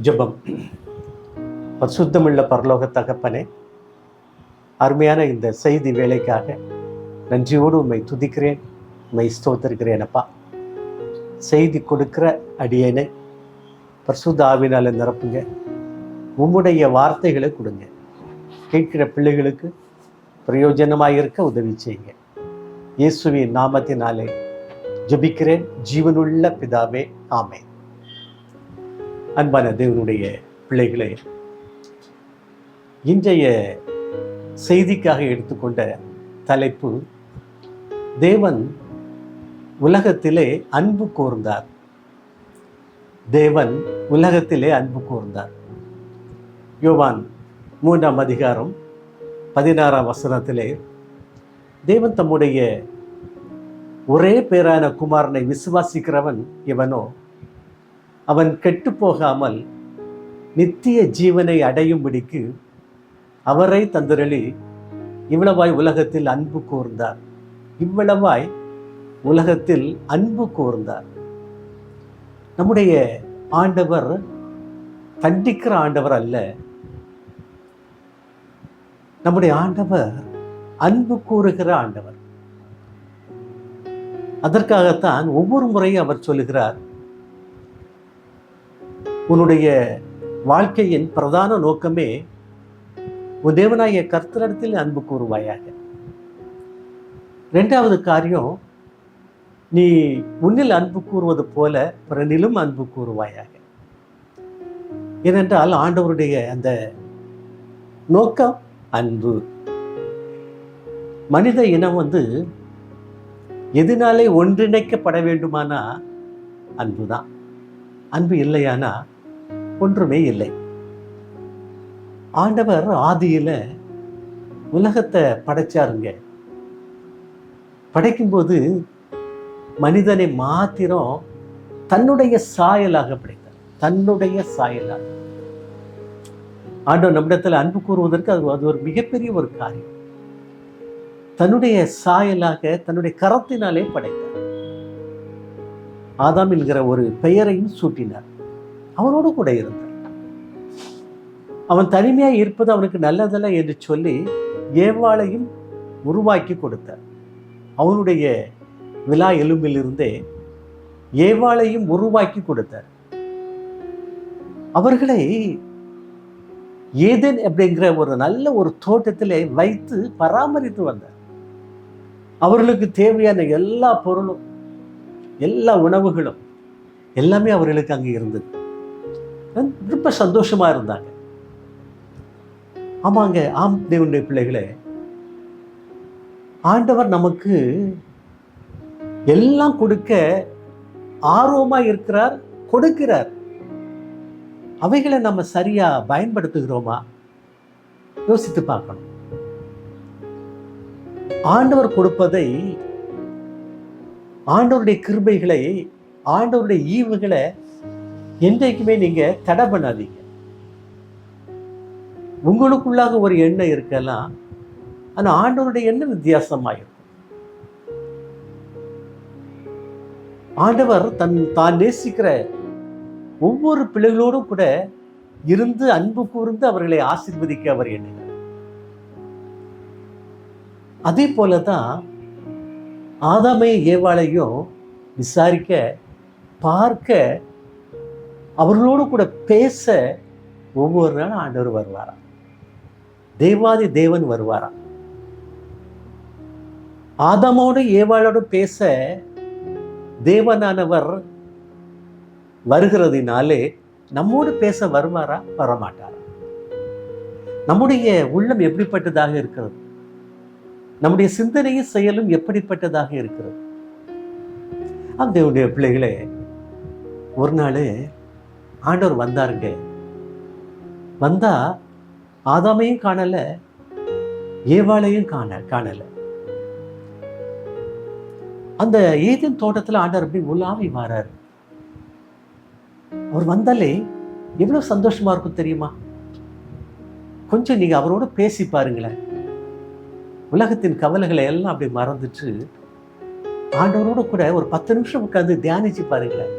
ஜெபம். பரிசுத்தமுள்ள பரலோக தகப்பனே, அருமையான இந்த செய்தி வேலைக்காக நன்றியோடு உம்மை துதிக்கிறேன், உம்மை ஸ்தோத்திருக்கிறேன். அப்பா, செய்தி கொடுக்கிற அடியேனை பரிசுத்த ஆவினால நிரப்புங்க. உம்முடைய வார்த்தைகளை கொடுங்க. கேட்கிற பிள்ளைகளுக்கு பிரயோஜனமாக இருக்க உதவி செய்யுங்க. இயேசுவின் நாமத்தினாலே ஜெபிக்கிறேன் ஜீவனுள்ள பிதாவே, ஆமென். அன்பான தேவனுடைய பிள்ளைகளே, இன்றைய செய்திக்காக எடுத்துக்கொண்ட தலைப்பு, தேவன் உலகத்திலே அன்பு கூர்ந்தார். தேவன் உலகத்திலே அன்பு கூர்ந்தார். யோவான் 3ஆம் அதிகாரம் 16ஆம் வசனத்திலே, தேவன் தம்முடைய ஒரே பேரான குமாரனை விசுவாசிக்கிறவன் எவனோ அவன் கெட்டு போகாமல் நித்திய ஜீவனை அடையும்படிக்கு அவரை தந்தருளி இவ்வளவாய் உலகத்தில் அன்பு கூர்ந்தார். இவ்வளவாய் உலகத்தில் அன்பு கூர்ந்தார். நம்முடைய ஆண்டவர் தண்டிக்கிற ஆண்டவர் அல்ல. நம்முடைய ஆண்டவர் அன்பு கூறுகிற ஆண்டவர். அதற்காகத்தான் ஒவ்வொரு முறையும் அவர் சொல்லுகிறார், உன்னுடைய வாழ்க்கையின் பிரதான நோக்கமே உன் தேவனாகிய கர்த்தரிடத்தில் அன்பு கூறுவாயாக. இரண்டாவது காரியம், நீ உன்னில் அன்பு கூறுவது போல பிறனிலும் அன்பு கூறுவாயாக. ஏனென்றால் ஆண்டவருடைய அந்த நோக்கம் அன்பு. மனித இனம் எதனாலே ஒன்றிணைக்கப்பட வேண்டுமானா அன்புதான். அன்பு இல்லையானா ஒன்றுமே இல்லை. ஆண்டவர் ஆதியில உலகத்தை படைச்சாருங்க. படைக்கும்போது மனிதனை மாத்திரம் தன்னுடைய சாயலாக படைத்தார். தன்னுடைய சாயலாக ஆண்டவர் நம்மிடத்தில் அன்பு கூறுவதற்கு அது ஒரு மிகப்பெரிய ஒரு காரியம். தன்னுடைய சாயலாக தன்னுடைய கரத்தினாலே படைத்தார். ஆதாம் என்கிற ஒரு பெயரையும் சூட்டினார். அவனோடு கூட இருந்தார். அவன் தனிமையாக இருப்பது அவனுக்கு நல்லதல்ல என்று சொல்லி ஏவாளையும் உருவாக்கி கொடுத்தார். அவனுடைய விலா எலும்பிலிருந்தே ஏவாளையும் உருவாக்கி கொடுத்தார். அவர்களை ஏதேன் அப்படிங்கிற ஒரு நல்ல ஒரு தோட்டத்திலே வைத்து பராமரித்து வந்தார். அவர்களுக்கு தேவையான எல்லா பொருளும் எல்லா உணவுகளும் எல்லாமே அவர்களுக்கு அங்கே இருந்தது. ரொம்ப சந்தோஷமா இருந்தாங்க. ஆமாங்க, ஆம் தேவனுடைய பிள்ளைகளே, ஆண்டவர் நமக்கு எல்லாம் கொடுக்க ஆர்வமா இருக்கிறார், கொடுக்கிறார். அவைகளை நம்ம சரியா பயன்படுத்துகிறோமா யோசித்து பார்க்கணும். ஆண்டவர் கொடுப்பதை, ஆண்டவருடைய கிருபைகளை, ஆண்டவருடைய ஈவுகளை என்றைக்குமே நீங்க தடை பண்ணாதீங்க. உங்களுக்குள்ளாக ஒரு எண்ணம் இருக்கலாம், ஆனா ஆண்டவருடைய எண்ணம் வித்தியாசமாயிருக்கும். ஆண்டவர் தான் நேசிக்கிற ஒவ்வொரு பிள்ளைகளோடும் கூட இருந்து அன்பு கூர்ந்து அவர்களை ஆசீர்வதிக்க அவர் எண்ணுகிறார். அதே போலதான் ஆதாமையும் ஏவாளையும் விசாரிக்க, பார்க்க, அவர்களோடு கூட பேச ஒவ்வொரு நாளும் ஆண்டவர் வருவாராம். தேவாதி தேவன் வருவாராம். ஆதாமோடு ஏவாளோடு பேச தேவனானவர் வருகிறதுனாலே நம்மோடு பேச வருவாரா, வரமாட்டாரா? நம்முடைய உள்ளம் எப்படிப்பட்டதாக இருக்கிறது? நம்முடைய சிந்தனையும் செயலும் எப்படிப்பட்டதாக இருக்கிறது? தேவனுடைய பிள்ளைகளே, ஒரு நாள் ஆண்டவர் வந்தாருங்க. வந்தா ஆதாமையும் காணல, ஏவாளையும் காணல. அந்த ஏதேன் தோட்டத்துல ஆண்டவர் அப்படி உலாவி வாராரு. அவர் வந்தாலே எவ்வளவு சந்தோஷமா இருக்கும் தெரியுமா? கொஞ்சம் நீங்க அவரோட பேசி பாருங்களேன். உலகத்தின் கவலைகளை எல்லாம் அப்படி மறந்துட்டு ஆண்டவரோட கூட ஒரு 10 நிமிஷம் உட்கார்ந்து தியானிச்சு பாருங்களேன்.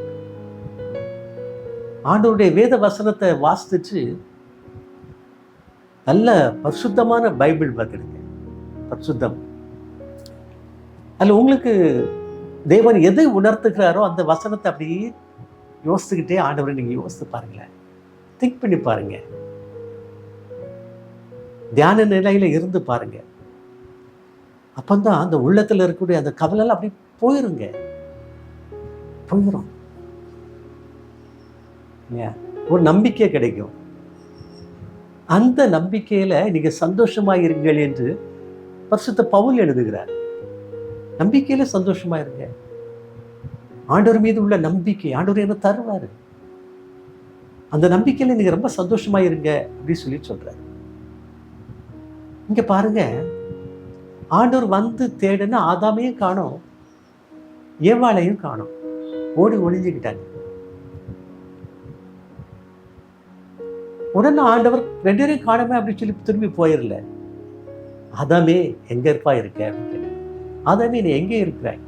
ஆண்டவருடைய வேத வசனத்தை வாசித்துட்டு நல்ல பரிசுத்தமான பைபிள் பார்த்துடுங்க. பரிசுத்தம் அதில் உங்களுக்கு தேவன் எதை உணர்த்துகிறாரோ அந்த வசனத்தை அப்படியே யோசித்துக்கிட்டே ஆண்டவரை நீங்கள் யோசித்து பாருங்களேன், திங்க் பண்ணி பாருங்க, தியான நிலையில இருந்து பாருங்க. அப்பந்தான் அந்த உள்ளத்தில் இருக்கக்கூடிய அந்த கவலைலாம் அப்படி போயிரும். ஒரு நம்பிக்கை கிடைக்கும். அந்த நம்பிக்கையில நீங்க சந்தோஷமாயிருங்கள் என்று பரிசுத்த பவுல் எழுதுகிறார். நம்பிக்கையில சந்தோஷமாயிருங்க. ஆண்டவர் மீது உள்ள நம்பிக்கை ஆண்டவர் என்ன தருவாரு, அந்த நம்பிக்கையில நீங்க ரொம்ப சந்தோஷமாயிருங்க அப்படின்னு சொல்லி சொல்றாரு. இங்க பாருங்க, ஆண்டவர் வந்து தேடுன்னு ஆதாமையும் காணோம், ஏவாளையும் காணோம், ஓடி ஒளிஞ்சுக்கிட்டாங்க. உடனே ஆண்டவர் ரெண்டு பேரையும் காணாம அப்படின்னு சொல்லி திரும்பி போயிடல. ஆதாமே எங்க இருப்பா இருக்க அப்படின்னு. ஆதாமே நீ எங்கே இருக்கிறாய்?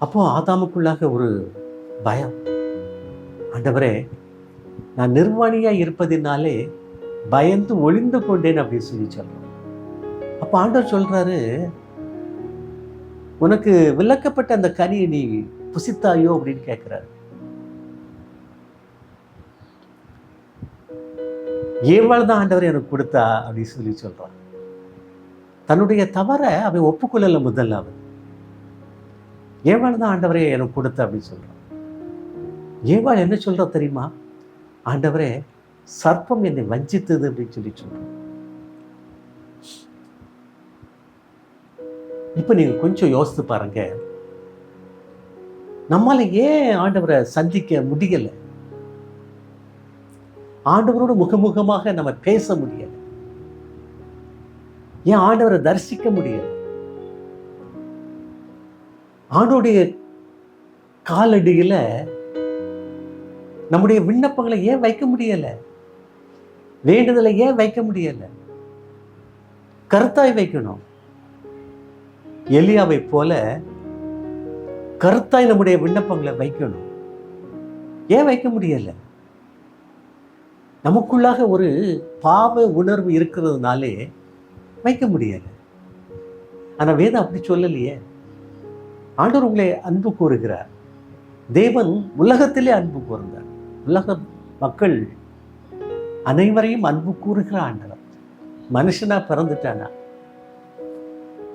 அப்போ ஆதாமுக்குள்ளாக ஒரு பயம். ஆண்டவரே, நான் நிர்வாணியா இருப்பதினாலே பயந்து ஒளிந்து கொண்டேன் அப்படின்னு சொல்லி சொல்றேன். அப்ப ஆண்டவர் சொல்றாரு, உனக்கு விலக்கப்பட்ட அந்த கனியை நீ புசித்தாயோ அப்படின்னு கேட்கிறாரு. ஏவாள் தான் ஆண்டவர் எனக்கு கொடுத்தா அப்படின்னு சொல்லி சொல்றான். தன்னுடைய தவற அவன் ஒப்புக்கொள்ளல. முதல்ல அவன் ஏவாள் தான் ஆண்டவரே எனக்கு கொடுத்த அப்படின்னு சொல்றான். ஏவாள் என்ன சொல்ற தெரியுமா? ஆண்டவரே, சர்ப்பம் என்னை வஞ்சித்தது அப்படின்னு சொல்லி சொல்றான். இப்ப நீங்க கொஞ்சம் யோசித்து பாருங்க, நம்மால ஏன் ஆண்டவரை சந்திக்க முடியல? ஆண்டவரோடு முகமுகமாக நம்ம பேச முடியல. ஏன் ஆண்டவரை தரிசிக்க முடியல? ஆண்டோடைய காலடியில நம்முடைய விண்ணப்பங்களை ஏன் வைக்க முடியல? வேண்டுதலை ஏன் வைக்க முடியல? கருத்தாய் வைக்கணும். எலியாவை போல கருத்தாய் நம்முடைய விண்ணப்பங்களை வைக்கணும். ஏன் வைக்க முடியல? நமக்குள்ளாக ஒரு பாவ உணர்வு இருக்கிறதுனாலே வைக்க முடியல. ஆனா வேதம் அப்படி சொல்லலையே. ஆண்டவர் உங்களை அன்பு கூறுகிறார். தேவன் உலகத்திலே அன்பு கூறுகிறார். உலக மக்கள் அனைவரையும் அன்பு கூறுகிற ஆண்டவர். மனுஷனா பிறந்துட்டானா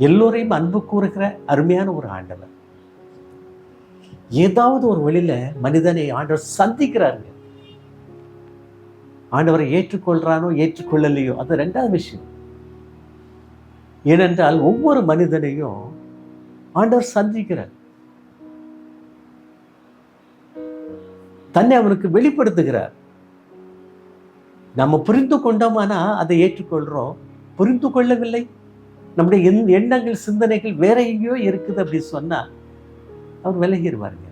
எல்லோரையும் அன்பு கூறுகிற அருமையான ஒரு ஆண்டவர். ஏதாவது ஒரு வழியில மனிதனை ஆண்டவர் சந்திக்கிறாருங்க. ஆண்டவரை ஏற்றுக்கொள்றானோ ஏற்றுக்கொள்ளலையோ அது ரெண்டாவது விஷயம். ஏனென்றால் ஒவ்வொரு மனிதனையும் ஆண்டவர் சந்திக்கிறார். தன்னை அவனுக்கு வெளிப்படுத்துகிறார். நம்ம புரிந்து கொண்டோமானா அதை ஏற்றுக்கொள்றோம். புரிந்து கொள்ளவில்லை, நம்முடைய எண்ணங்கள் சிந்தனைகள் வேற எங்கேயோ இருக்குது அப்படின்னு சொன்னா அவர் விலகிடுவாருங்க.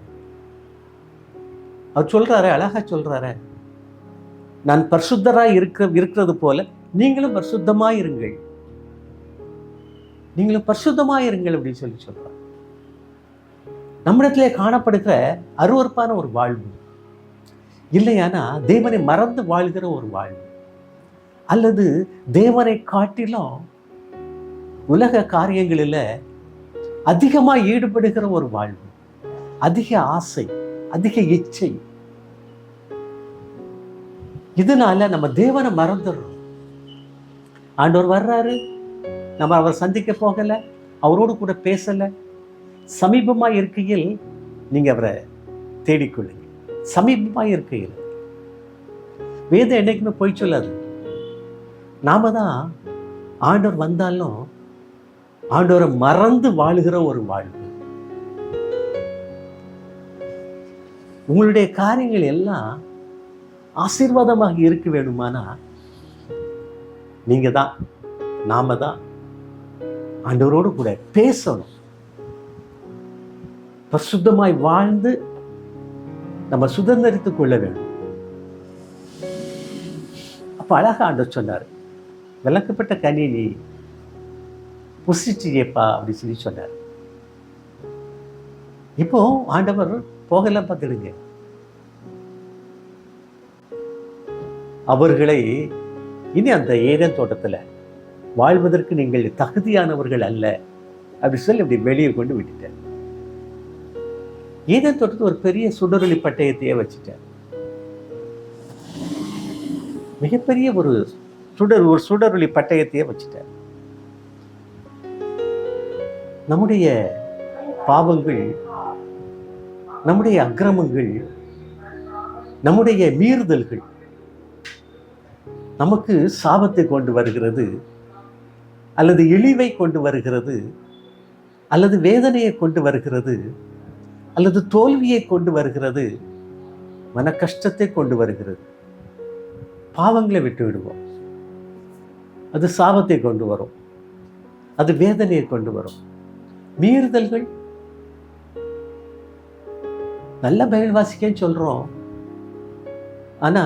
அவர் சொல்றாரு, அழகா சொல்றாரு, நான் பரிசுத்தராய் இருக்கிறது போல நீங்களும் பரிசுத்தமாய் இருங்கள், நீங்களும் பரிசுத்தமாய் இருங்கள் அப்படின்னு சொல்லி சொல்றார். நம்மிடத்திலே காணப்படுகிற அருவருப்பான ஒரு வாழ்வு இல்லையானா தேவனை மறந்து வாழ்கிற ஒரு வாழ்வு, அல்லது தேவனை காட்டிலும் உலக காரியங்களில் அதிகமாக ஈடுபடுகிற ஒரு வாழ்வு, அதிக ஆசை, அதிக இச்சை. இதனால நம்ம தேவனை மறந்துடுறோம். ஆண்டவர் வர்றாரு, நம்ம அவர் சந்திக்க போகல, அவரோடு கூட பேசல. சமீபமா இருக்கையில் நீங்க அவரை தேடிக்கொள்ளுங்க. சமீபமா இருக்கையில் வேதம் என்னைக்குமே போய் சொல்லாது. நாம தான் ஆண்டவர் வந்தாலும் ஆண்டவரை மறந்து வாழுகிற ஒரு வாழ்வு. உங்களுடைய காரியங்கள் எல்லாம் ஆசீர்வாதமாக இருக்க வேணுமானா நீங்க தான், நாம தான் ஆண்டவரோடு கூட பேசணும். பரிசுத்தமாய் வாழ்ந்து நம்ம சுதந்திரித்துக் கொள்ள வேண்டும். அப்ப அழகா ஆண்டவர் சொன்னார், விளக்கப்பட்ட கனி நீ புசிச்சியப்பா அப்படி சொல்லி சொன்னார். இப்போ ஆண்டவர் போகலாம் பார்த்துடுங்க, அவர்களை இனி அந்த ஏதேன் தோட்டத்துல வாழ்வதற்கு நீங்கள் தகுதியானவர்கள் அல்ல அப்படி சொல்லி அப்படி வெளியே கொண்டு விட்டுட்டார். ஏதேன் தோட்டத்தில் ஒரு பெரிய சுடரொளி பட்டயத்தையே வச்சுட்டார். மிகப்பெரிய ஒரு சுடரொளி பட்டயத்தையே வச்சுட்டார். நம்முடைய பாவங்கள், நம்முடைய அக்கிரமங்கள், நம்முடைய மீறுதல்கள் நமக்கு சாபத்தை கொண்டு வருகிறது, அல்லது இழிவை கொண்டு வருகிறது, அல்லது வேதனையை கொண்டு வருகிறது, அல்லது தோல்வியை கொண்டு வருகிறது, மன கஷ்டத்தை கொண்டு வருகிறது. பாவங்களை விட்டு விடுவோம், அது சாபத்தை கொண்டு வரும், அது வேதனையை கொண்டு வரும். மீறுதல்கள், நல்ல பைபிள் வாசிக்கன்னு சொல்றோம், ஆனா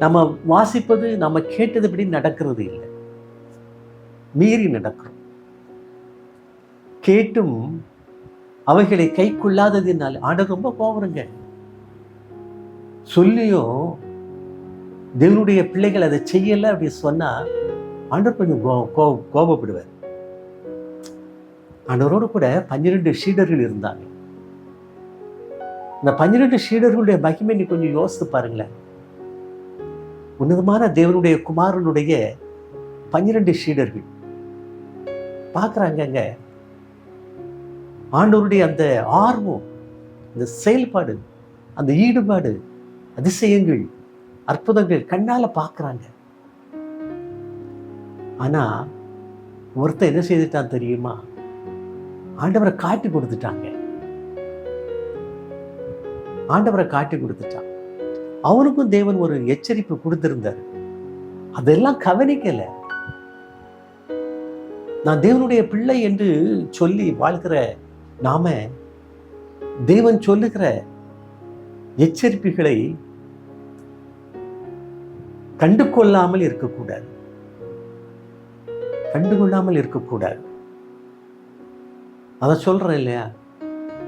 நம்ம வாசிப்பது நம்ம கேட்டதுபடி நடக்கிறது இல்லை, மீறி நடக்கிறோம். கேட்டும் அவைகளை கை கொள்ளாததினால் ஆண்டவர் ரொம்ப கோபுறங்க. சொல்லியும் தேவனுடைய பிள்ளைகள் அதை செய்யல அப்படி சொன்னா ஆண்டவர் கொஞ்சம் கோபப்படுவார். ஆண்டவரோடு கூட 12 சீடர்கள் இருந்தாங்க. இந்த 12 சீடர்களுடைய மகிமை நீ கொஞ்சம் யோசித்து பாருங்களேன். உன்னதமான தேவனுடைய குமாரனுடைய 12 சீடர்கள் பார்க்குறாங்க. ஆண்டவருடைய அந்த ஆர்வம், அந்த செயல்பாடு, அந்த ஈடுபாடு, அதிசயங்கள், அற்புதங்கள் கண்ணால பார்க்குறாங்க. ஆனா ஒருத்தர் என்ன செய்துட்டான் தெரியுமா? ஆண்டவரை காட்டி கொடுத்துட்டாங்க. ஆண்டவரை காட்டி கொடுத்துட்டான். அவனுக்கும் தேவன் ஒரு எச்சரிப்பு கொடுத்திருந்தார். அதெல்லாம் கவனிக்கல. நான் தேவனுடைய பிள்ளை என்று சொல்லி வாழ்கிற நாம தேவன் சொல்லுகிற எச்சரிப்புகளை கண்டுகொள்ளாமல் இருக்கக்கூடாது, கண்டுகொள்ளாமல் இருக்கக்கூடாது. அதை சொல்றேன் இல்லையா?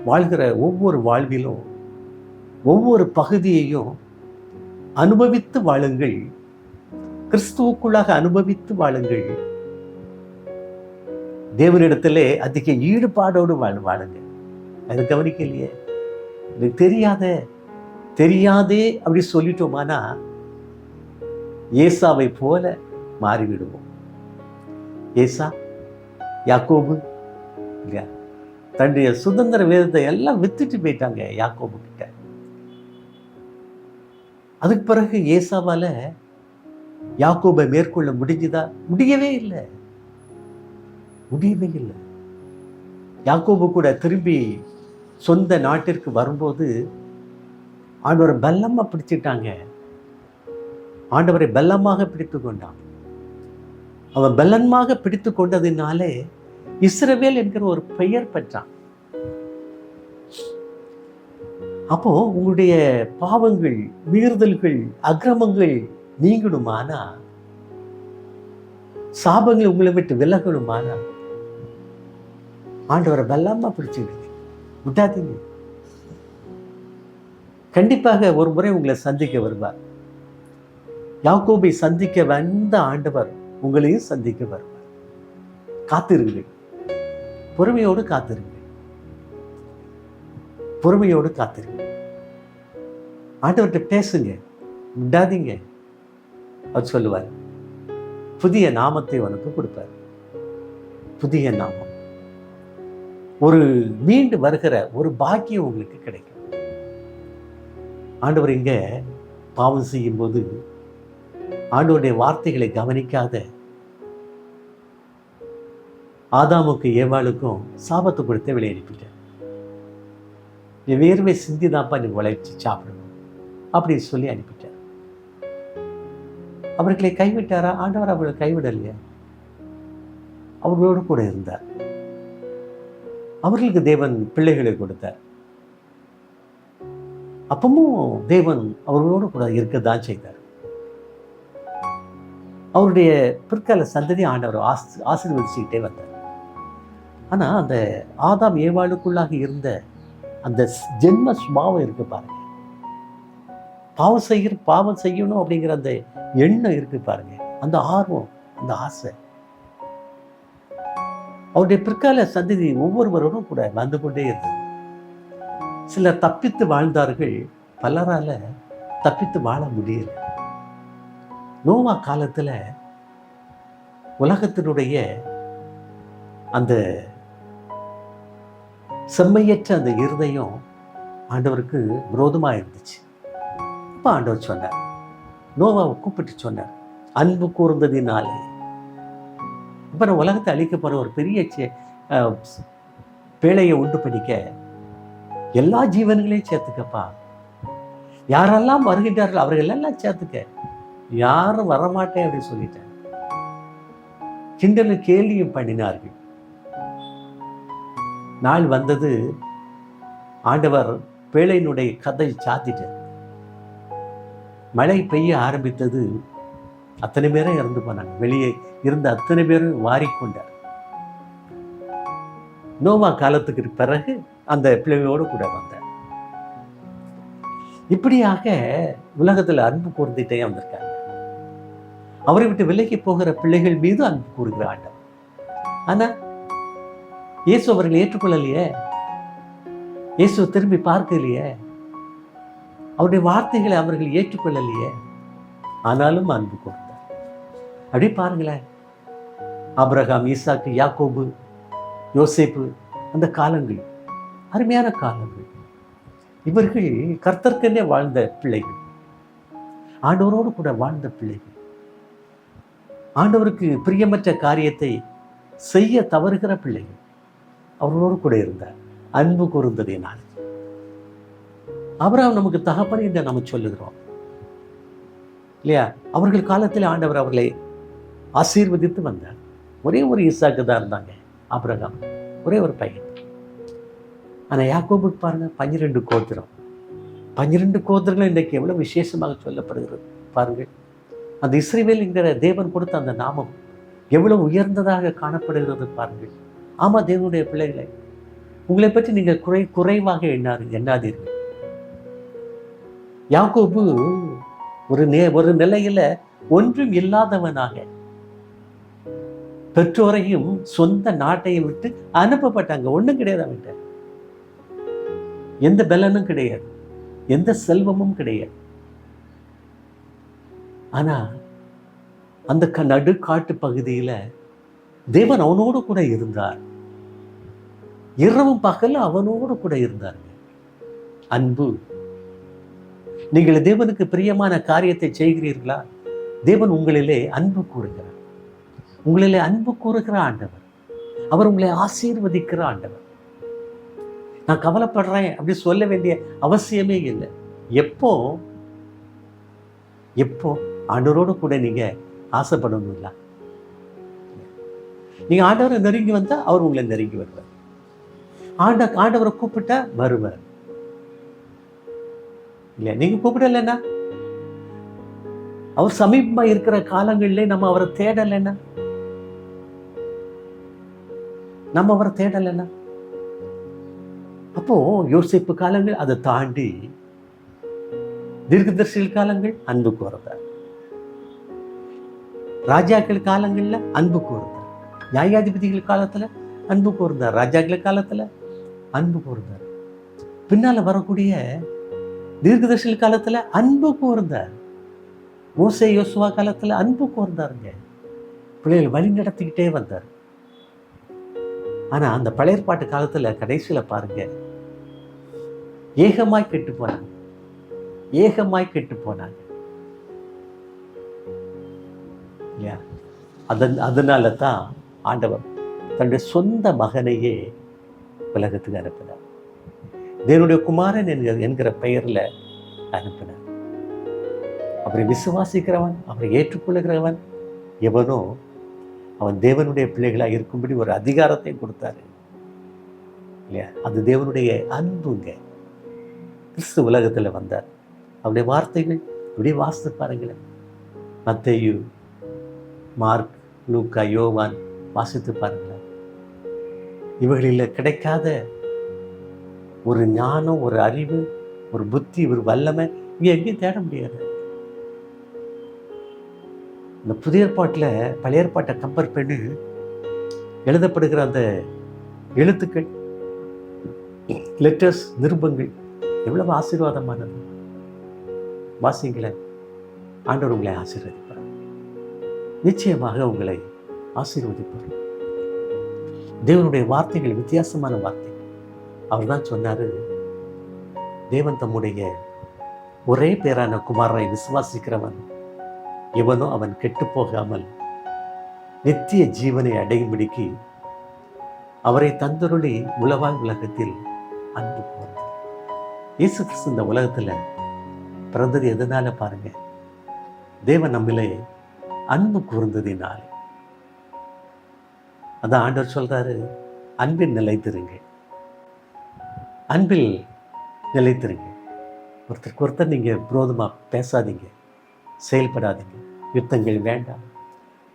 வாழ்கிற ஒவ்வொரு வாழ்விலும் ஒவ்வொரு பகுதியையும் அனுபவித்து வாழுங்கள், கிறிஸ்துவுக்குள்ளாக அனுபவித்து வாழுங்கள். தேவனிடத்திலே அதிக ஈடுபாடோடு வாழுங்க. அது கவனிக்கலையே, எனக்கு தெரியாதே அப்படி சொல்லிட்டோமானா ஏசாவை போல மாறிவிடுவோம். ஏசா, யாக்கோபு இல்லையா, தன்னுடைய சுதந்திர வேதத்தை எல்லாம் வித்துட்டு போயிட்டாங்க யாக்கோபு கிட்ட. அதுக்கு பிறகு ஏசாவால யாக்கோபை மேற்கொள்ள முடிஞ்சுதா? முடியவே இல்லை. யாக்கோபு கூட திரும்பி சொந்த நாட்டிற்கு வரும்போது ஆண்டவரை பல்லமா பிடிச்சிட்டாங்க. ஆண்டவரை பல்லமாக பிடித்து கொண்டான். அவன் பல்லன்மாக பிடித்து கொண்டதினாலே இஸ்ரவேல் என்கிற ஒரு பெயர் பெற்றான். அப்போ உங்களுடைய பாவங்கள், மீறுதல்கள், அக்கிரமங்கள் நீங்கணுமானா, சாபங்கள் உங்களை விட்டு விலகணுமானா ஆண்டவரை பலமா பிடிச்சிடுங்க, விட்டாதீங்க. கண்டிப்பாக ஒரு முறை உங்களை சந்திக்க வருவார். யாக்கோபை சந்திக்க வந்த ஆண்டவர் உங்களையும் சந்திக்க வருவார். காத்திருங்கள், பொறுமையோடு காத்திருங்கள், பொறுமையோடு காத்திருங்கள். ஆண்டவர்கிட்ட பேசுங்க, விடாதீங்க. அவர் சொல்லுவார், புதிய நாமத்தை உனக்கு கொடுப்பார். புதிய நாமம், ஒரு மீண்டு வருகிற ஒரு பாக்கியம் உங்களுக்கு கிடைக்கும். ஆண்டவர் இங்க பாவம் செய்யும் போது ஆண்டவருடைய வார்த்தைகளை கவனிக்காத ஆதாமுக்கு ஏவாளுக்கும் சாபத்தை கொடுத்த வெளியே அனுப்பிட்டார். நீ வேர்வை சிந்திதாப்பா நீ உழைச்சி சாப்பிடணும் அப்படின்னு சொல்லி அனுப்பிட்டார். அவர்களை கைவிட்டாரா? ஆண்டவர் அவர்களை கைவிடலையா? அவர்களோடு கூட இருந்தார். அவர்களுக்கு தேவன் பிள்ளைகளை கொடுத்தார். அப்பவும் தேவன் அவர்களோடு கூட இருக்கதான் செய்தார். அவருடைய பிற்கால சந்ததி ஆண்டவர் ஆசீர்வதிச்சுக்கிட்டே வந்தார். ஆனால் அந்த ஆதாம் ஏவாளுக்குள்ளாக இருந்த அந்த ஜென்ம சுபாவம் இருக்கு பாருங்க, பாவம் செய்யணும் அப்படிங்கிற அந்த எண்ணம் இருக்கு பாருங்க, அந்த ஆர்வம், அந்த ஆசை அவருடைய பிற்கால சந்ததி ஒவ்வொருவரோடும் கூட வந்து கொண்டே இருந்தது. சிலர் தப்பித்து வாழ்ந்தார்கள், பலரால தப்பித்து வாழ முடியல. நோவா காலத்துல உலகத்தினுடைய அந்த செம்மையற்ற அந்த இருதயம் ஆண்டவருக்கு விரோதமா இருந்துச்சு. அப்ப ஆண்டவர் சொன்னார், நோவாவை கூப்பிட்டு சொன்னார், அன்பு கூர்ந்ததினாலே இப்ப நான் உலகத்தை அழிக்க போற ஒரு பெரிய பேழையை உண்டு பண்ணிக்க எல்லா ஜீவன்களையும் சேர்த்துக்கப்பா, யாரெல்லாம் வருகின்றார்கள் அவர்கள் எல்லாம் சேர்த்துக்க, யாரும் வரமாட்டேன் அப்படின்னு சொல்லிட்டேன். கிண்டலும் கேலியும் பண்ணினார்கள். நாள் வந்தது, ஆண்டவர் பேழையினுடைய கதை சாத்திட்டார். மழை பெய்ய ஆரம்பித்தது, அத்தனை பேரும் இறந்து போனாங்க. வெளியே இருந்த அத்தனை பேரும் வாரிக்கொண்டார். நோவா காலத்துக்கு பிறகு அந்த பிள்ளைகளோடு கூட வந்தார். இப்படியாக உலகத்தில் அன்பு கூர்ந்துட்டே வந்திருக்காங்க. அவரை விட்டு விலகி போகிற பிள்ளைகள் மீது அன்பு கூறுகிற ஆண்டவர். ஆனா இயேசு அவர்களை ஏற்றுக்கொள்ளலையே, இயேசு திரும்பி பார்க்கலையே, அவருடைய வார்த்தைகளை அவர்கள் ஏற்றுக்கொள்ளலையே, ஆனாலும் அன்பு கூர்ந்தார். அப்படி பாருங்களேன், ஆபிரகாம், ஈசாக்கு, யாக்கோபு, யோசேப்பு, அந்த காலங்கள் அருமையான காலங்கள். இவர்கள் கர்த்தர்க்கென்றே வாழ்ந்த பிள்ளைகள், ஆண்டவரோடு கூட வாழ்ந்த பிள்ளைகள். ஆண்டவருக்கு பிரியமற்ற காரியத்தை செய்ய தவறுகிற பிள்ளைகள் அவர்களோடு கூட இருந்தார். அன்பு கூர்ந்ததினால் ஆபிரகாம் நமக்கு தகப்பன் என்று நம்ம சொல்லுகிறோம் இல்லையா? அவர்கள் காலத்தில் ஆண்டவர் அவர்களை ஆசீர்வதித்து வந்தார். ஒரே ஒரு ஈசாக்கு தான் இருந்தாங்க ஆபிரகாம், ஒரே ஒரு பையன். ஆனா யாக்கோபுக்கு பாருங்க 12 கோத்திரம். 12 கோத்திரங்கள் இன்றைக்கு எவ்வளவு விசேஷமாக சொல்லப்படுகிறது பாருங்கள். அந்த இஸ்ரவேல் என்கிற தேவன் கொடுத்த அந்த நாமம் எவ்வளவு உயர்ந்ததாக காணப்படுகிறது பாருங்கள். ஆமா தேவனுடைய பிள்ளைகளை, உங்களை பற்றி நீங்கள் குறைவாக எண்ணாதீர்கள். யாக்கோபு ஒரு நிலையில ஒன்றும் இல்லாதவனாக பெற்றோரையும் சொந்த நாட்டையும் விட்டு அனுப்பப்பட்டாங்க. ஒண்ணும் கிடையாது அவன்கிட்ட, எந்த பலனும் கிடையாது, எந்த செல்வமும் கிடையாது. ஆனா அந்த நடு காட்டு பகுதியில தேவன் அவனோடு கூட இருந்தார். இரவும் பகல் அவனோடு கூட இருந்தார். அன்பு. நீங்கள் தேவனுக்கு பிரியமான காரியத்தை செய்கிறீர்களா? தேவன் உங்களிலே அன்பு கூறுகிறார். உங்களிலே அன்பு கூறுகிற ஆண்டவர், அவர் உங்களை ஆசீர்வதிக்கிற ஆண்டவர். நான் கவலைப்படுறேன் அப்படி சொல்ல வேண்டிய அவசியமே இல்லை. எப்போ ஆண்டவரோடு கூட நீங்க ஆசைப்படணும் இல்ல? நீங்க ஆண்டவரை நெருங்கி வந்தா அவர் உங்களை நெருங்கி வருவார். ஆண்டவரை கூப்பிட்டா வருவார் இல்லையா? நீங்க கூப்பிடலைன்னா, அவர் சமீபமா இருக்கிற காலங்களிலே நம்ம அவரை தேடலைன்னா, அப்போ யோசிப்பு காலங்கள், அதை தாண்டி தீர்க்கதரிசிகள் காலங்கள் அன்பு கூர்ந்தார். ராஜாக்கள் காலங்கள்ல அன்பு கூர்ந்தார். நியாயாதிபதிகள் காலத்துல அன்பு கூர்ந்தார். ராஜாக்கள் காலத்துல அன்பு கூர்ந்தார். பின்னால வரக்கூடிய தீர்க்கதரிசிகள் காலத்துல அன்பு கூர்ந்தார். மோசே யோசுவா காலத்துல அன்பு கூர்ந்தாருங்க. பிள்ளைகள் வழி நடத்திக்கிட்டே வந்தார். ஆனா அந்த பழையற்பாட்டு காலத்துல கடைசியில பாருங்க, ஏகமாய் கெட்டு போனாங்க இல்லையா? அதனால தான் ஆண்டவர் தன்னுடைய சொந்த மகனையே உலகத்துக்கு அனுப்பினார். தேவனுடைய குமாரன் என்கிற பெயர்ல அனுப்பினார். அவரை விசுவாசிக்கிறவன், அவரை ஏற்றுக்கொள்ளுகிறவன் எவனோ அவன் தேவனுடைய பிள்ளைகளாக இருக்கும்படி ஒரு அதிகாரத்தை கொடுத்தாரு இல்லையா? அது தேவனுடைய அன்புங்க. கிறிஸ்து உலகத்துல வந்தார். அவருடைய வார்த்தைகள் அப்படியே வாசித்து பாருங்களேன். மத்தேயு, மார்க், லூக்கா, யோவான் வாசித்து பாருங்களேன். இவர்களில் கிடைக்காத ஒரு ஞானம், ஒரு அறிவு, ஒரு புத்தி, ஒரு வல்லமை இங்கே எங்கேயும் தேட முடியாது. இந்த புதிய ஏற்பாட்டில் பழைய ஏற்பாட்டை கம்பேர் பண்ணி எழுதப்படுகிற அந்த எழுத்துக்கள், லெட்டர்ஸ், நிருபங்கள் எவ்வளவு ஆசீர்வாதமானது. வாசிங்களேன், ஆண்டவர் உங்களை ஆசீர்வதிப்பார். நிச்சயமாக உங்களை ஆசீர்வதிப்பார். தேவனுடைய வார்த்தைகள் வித்தியாசமான வார்த்தை. அவர் தான் சொன்னாரு, தேவன் தம்முடைய ஒரே பேரான குமாரனை விசுவாசிக்கிறவன் எவனோ அவன் கெட்டு போகாமல் நித்திய ஜீவனை அடையும்படிக்கு அவரை தந்தருளி உலவாய் உலகத்தில் அன்பு கூர்ந்தார். இயேசு கிறிஸ்து இந்த உலகத்துல பிறந்தது எதனால பாருங்க? தேவன் நம்மிலே அன்பு கூர்ந்ததினாலே. அதான் ஆண்டவர் சொல்றாரு, அன்பில் நிலைத்திருங்க, அன்பில் நிலைத்திருங்க. ஒருத்தருக்கு ஒருத்தர் நீங்க விரோதமா பேசாதீங்க, செயல்படாதீங்க. யுத்தங்கள் வேண்டாம்,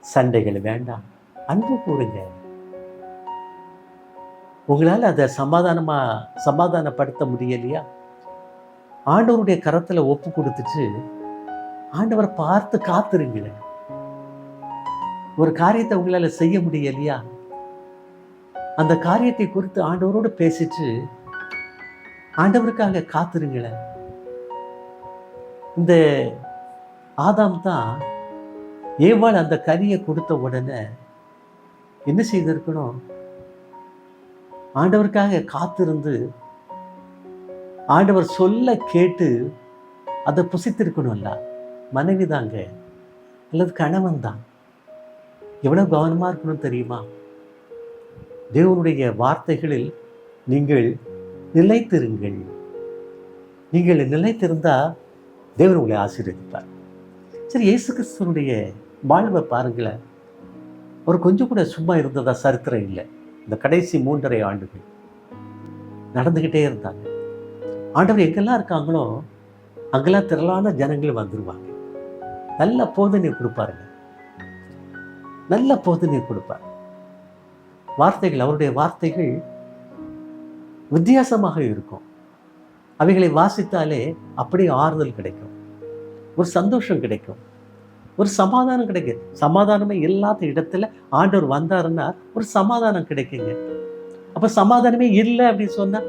சண்டைகள் வேண்டாம், அன்பு கூறுங்க. உங்களால் அதை சமாதானப்படுத்த முடியலையா? ஆண்டவருடைய கரத்துல ஒப்பு கொடுத்துட்டு ஆண்டவரை பார்த்து காத்துருங்களேன். ஒரு காரியத்தை உங்களால செய்ய முடியலையா? அந்த காரியத்தை குறித்து ஆண்டவரோடு பேசிட்டு ஆண்டவருக்காக காத்துருங்களேன். இந்த ஆதாம் தான் ஏவாள் அந்த கனியை கொடுத்த உடனே என்ன செய்திருக்கணும்? ஆண்டவருக்காக காத்திருந்து ஆண்டவர் சொல்ல கேட்டு அதை புசித்திருக்கணும்ல. மனைவி தாங்க, அல்லது கணவன் தான். எவ்வளவு கவனமா இருக்கணும் தெரியுமா? தேவனுடைய வார்த்தைகளில் நீங்கள் நிலைத்திருங்கள். நீங்கள் நிலைத்திருந்தா தேவன் உங்களை ஆசீர்வதிப்பார். சரி, இயேசு கிறிஸ்துவனுடைய வாழ்வை பாருங்களேன். அவர் கொஞ்சம் கூட சும்மா இருந்ததா சரித்திரம் இல்லை. இந்த கடைசி 3.5 ஆண்டுகள் நடந்துக்கிட்டே இருந்தாங்க. ஆண்டவர் எங்கெல்லாம் இருக்காங்களோ அங்கெல்லாம் திரளான ஜனங்கள் வந்துருவாங்க. நல்ல போதனை கொடுப்பாருங்க, நல்ல போதனை கொடுப்பார். வார்த்தைகள், அவருடைய வார்த்தைகள் வித்தியாசமாக இருக்கும். அவைகளை வாசித்தாலே அப்படியே ஆறுதல் கிடைக்கும், ஒரு சந்தோஷம் கிடைக்கும், ஒரு சமாதானம் கிடைக்கும். சமாதானமே இல்லாத இடத்துல ஆண்டவர் வந்தாருன்னா ஒரு சமாதானம் கிடைக்குங்க. அப்ப சமாதானமே இல்லை அப்படின்னு சொன்னா,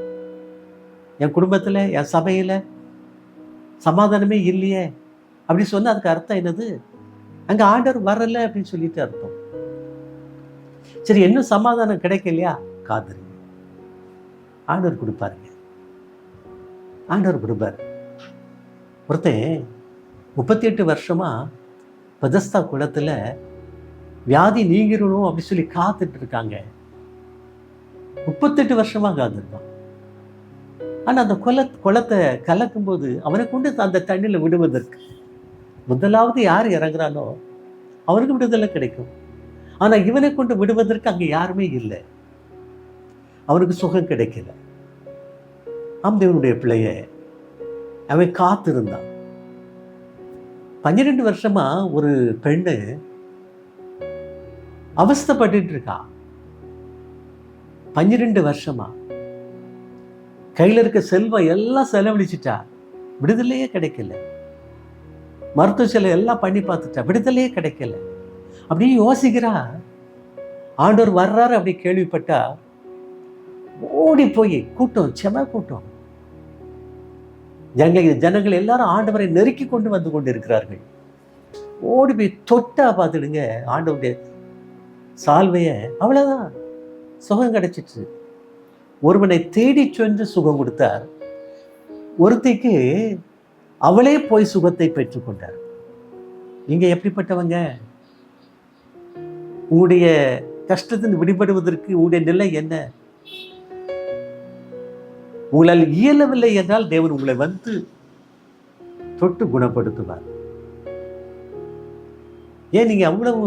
என் குடும்பத்துல, என் சபையில சமாதானமே இல்லையே அப்படி சொன்னா அதுக்கு அர்த்தம் என்னது? அங்க ஆண்டவர் வரல அப்படின்னு சொல்லிட்டு அர்த்தம். சரி, இன்னும் சமாதானம் கிடைக்கலையா? காதுருங்க, ஆண்டவர் கொடுப்பாருங்க, ஆண்டவர் கொடுப்பாரு. ஒருத்தன் 38 வருஷமா பெதஸ்தா குளத்துல வியாதி நீங்கிடணும் அப்படி சொல்லி காத்துட்டு இருக்காங்க. 38 வருஷமா காத்திருக்கான். ஆனா அந்த குளத்தை கலக்கும் போது அவனை கொண்டு அந்த தண்ணியில விடுவதற்கு முதலாவது யார் இறங்குறானோ அவனுக்கு விடுதலை கிடைக்கும். ஆனா இவனை கொண்டு விடுவதற்கு அங்க யாருமே இல்லை, அவனுக்கு சுகம் கிடைக்கல. தேவனுடைய பிள்ளைய அவன் காத்திருந்தான். 12 வருஷமா ஒரு பெண்ணு அவஸ்தைப்பட்டு இருக்கா. 12 வருஷமா கையில் இருக்க செல்வம் எல்லாம் செலவழிச்சிட்டா, விடுதலையே கிடைக்கல. மருத்துவ செலவு எல்லாம் பண்ணி பார்த்துட்டா, விடுதலையே கிடைக்கல. அப்படியே யோசிக்கிறா. ஆண்டவர் வர்றாரு அப்படி கேள்விப்பட்டா ஓடி போய், கூட்டம், செம கூட்டம், ஜனங்கள் எல்லாரும் ஆண்டவரை நெருக்கி கொண்டு வந்து கொண்டு இருக்கிறார்கள். ஓடி போய் தொட்டா பார்த்துடுங்க ஆண்டவருடைய சால்வைய, அவ்வளவுதான், சுகம் கிடைச்சிட்டு. ஒருவனை தேடி சென்று சுகம் கொடுத்தார், ஒருத்திக்கு அவளே போய் சுகத்தை பெற்றுக்கொண்டார். நீங்க எப்படிப்பட்டவங்க? உங்களுடைய கஷ்டத்தின் விடுபடுவதற்கு உங்களுடைய நிலை என்ன? உங்களால் இயலவில்லை என்றால் தேவன் உங்களை வந்து தொட்டு குணப்படுத்துவார். ஏன் நீங்க அவ்வளவு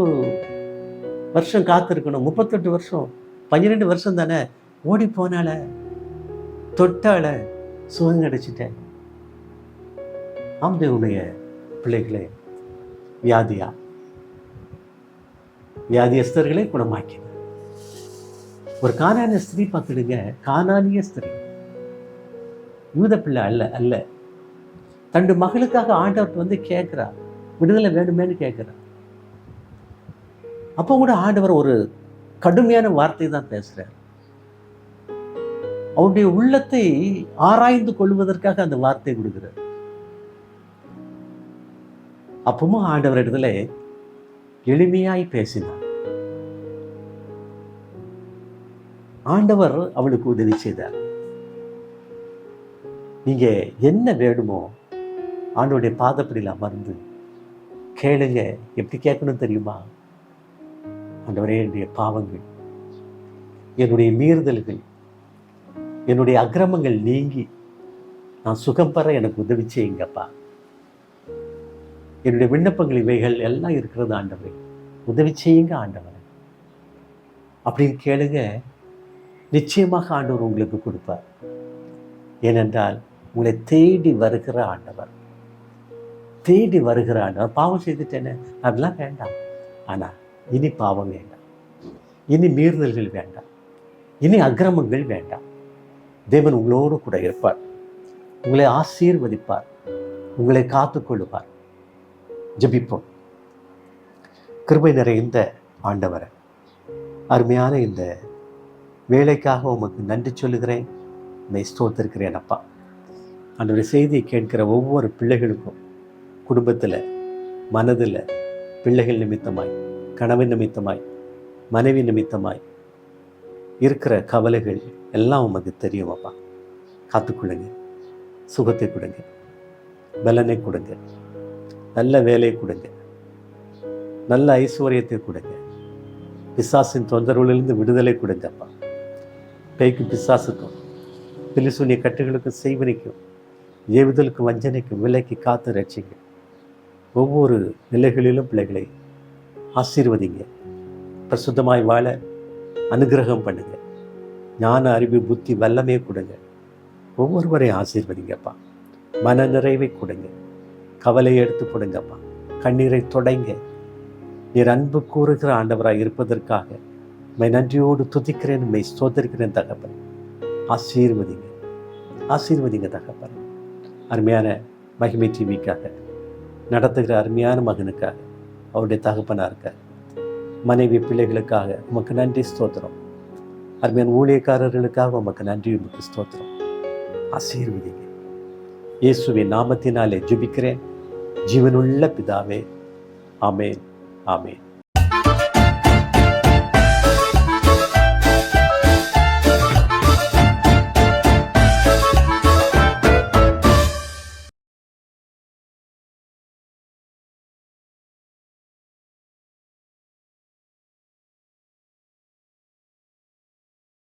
வருஷம் காத்திருக்கணும்? 38 வருஷம், 12 வருஷம் தானே. ஓடி போனால, தொட்டால, சுகம் கிடைச்சிட்டேன். தேவனுடைய பிள்ளைகளே, வியாதியஸ்தர்களை குணமாக்கினார். ஒரு கானானிய ஸ்திரீ பார்த்துடுங்க, கானானிய ஸ்திரீ, யூத பிள்ளை அல்ல அல்ல. தண்டு மகளுக்காக ஆண்டவர்கிட்ட வந்து கேட்கிறா, விடுதலை வேணுமேன்னு கேட்கிறா. அப்போ கூட ஆண்டவர் ஒரு கடுமையான வார்த்தை தான் பேசுறார். அவருடைய உள்ளத்தை ஆராய்ந்து கொள்வதற்காக அந்த வார்த்தை கொடுக்கிறார். அப்பவும் ஆண்டவர் இடத்துல எளிமையாய் பேசினார். ஆண்டவர் அவளுக்கு உதவி செய்தார். நீங்க என்ன வேணுமோ ஆண்டவருடைய பாதப்படியில் அமர்ந்து கேளுங்க. எப்படி கேட்கணும் தெரியுமா? ஆண்டவரே, என்னுடைய பாவங்கள், என்னுடைய மீறுதல்கள், என்னுடைய அக்கிரமங்கள் நீங்கி நான் சுகம் பெற எனக்கு உதவி செய்யுங்கப்பா. என்னுடைய விண்ணப்பங்கள் இவைகள் எல்லாம் இருக்கிறது ஆண்டவரே, உதவி செய்யுங்க ஆண்டவரே அப்படின்னு கேளுங்க. நிச்சயமாக ஆண்டவர் உங்களுக்கு கொடுப்பார். ஏனென்றால் உங்களை தேடி வருகிற ஆண்டவர், தேடி வருகிற ஆண்டவர். பாவம் செய்துட்டேன்னு அதெல்லாம் வேண்டாம். ஆனால் இனி பாவம் வேண்டாம், இனி மீறுதல்கள் வேண்டாம், இனி அக்கிரமங்கள் வேண்டாம். தேவன் உங்களோடு கூட இருப்பார், உங்களை ஆசீர்வதிப்பார், உங்களை காத்துக்கொள்ளுவார். ஜெபிப்போம். கிருபை நிறைந்த ஆண்டவரை, அருமையான இந்த வேலைக்காக உமக்கு நன்றி சொல்லுகிறேன், உம்மை ஸ்தோத்திருக்கிறேன் அப்பா. ஆண்டவருடைய செய்தியை கேட்கிற ஒவ்வொரு பிள்ளைகளுக்கும் குடும்பத்தில், மனதில், பிள்ளைகள் நிமித்தமாய், கணவன் நிமித்தமாய், மனைவி நிமித்தமாய் இருக்கிற கவலைகள் எல்லாம் உமக்கு தெரியும் அப்பா. காத்துக்கொள்ளுங்க, சுகத்தை கொடுங்க, பலனை கொடுங்க, நல்ல வேலையை கொடுங்க, நல்ல ஐஸ்வர்யத்தை கொடுங்க, பிசாசின் தொந்தரவுகளிலிருந்து விடுதலை கொடுங்கப்பா. பேய்க்கும் பிசாசுக்கும் பிலிசூனிய கட்டுகளுக்கும் செய்வனைக்கும் ஏவுதலுக்கும் வஞ்சனைக்கும் விலைக்கு காத்து ரட்சிங்க. ஒவ்வொரு நிலைகளிலும் பிள்ளைகளை ஆசீர்வதிங்க. பிரசுத்தமாய் வாழ அனுகிரகம் பண்ணுங்க. ஞான அறிவு புத்தி வல்லமையை கொடுங்க. ஒவ்வொருவரையும் ஆசீர்வதிங்கப்பா. மன நிறைவை கொடுங்க. கவலையை எடுத்து போடுங்கப்பா. கண்ணீரை தொடைங்க. நீர் அன்பு கூறுகிற ஆண்டவராக இருப்பதற்காக மை நன்றியோடு துதிக்கிறேன், மை ஸ்தோத்திரிக்கிறேன் தகப்பன். ஆசீர்வதிங்க, ஆசீர்வதிங்க தகப்பன். அருமையான மகிமை டிவிக்காக நடத்துகிற அருமையான மகனுக்காக, அவருடைய தகப்பனாக இருக்க மனைவி பிள்ளைகளுக்காக உமக்கு நன்றி ஸ்தோத்திரம். அருமையான ஊழியக்காரர்களுக்காக உமக்கு நன்றி, உமக்கு ஸ்தோத்திரம். ஆசீர்வதிங்க. இயேசுவின் நாமத்தினாலே ஜெபிக்கிறேன், ஜீவனுள்ள பிதாவே. ஆமேன், ஆமேன்.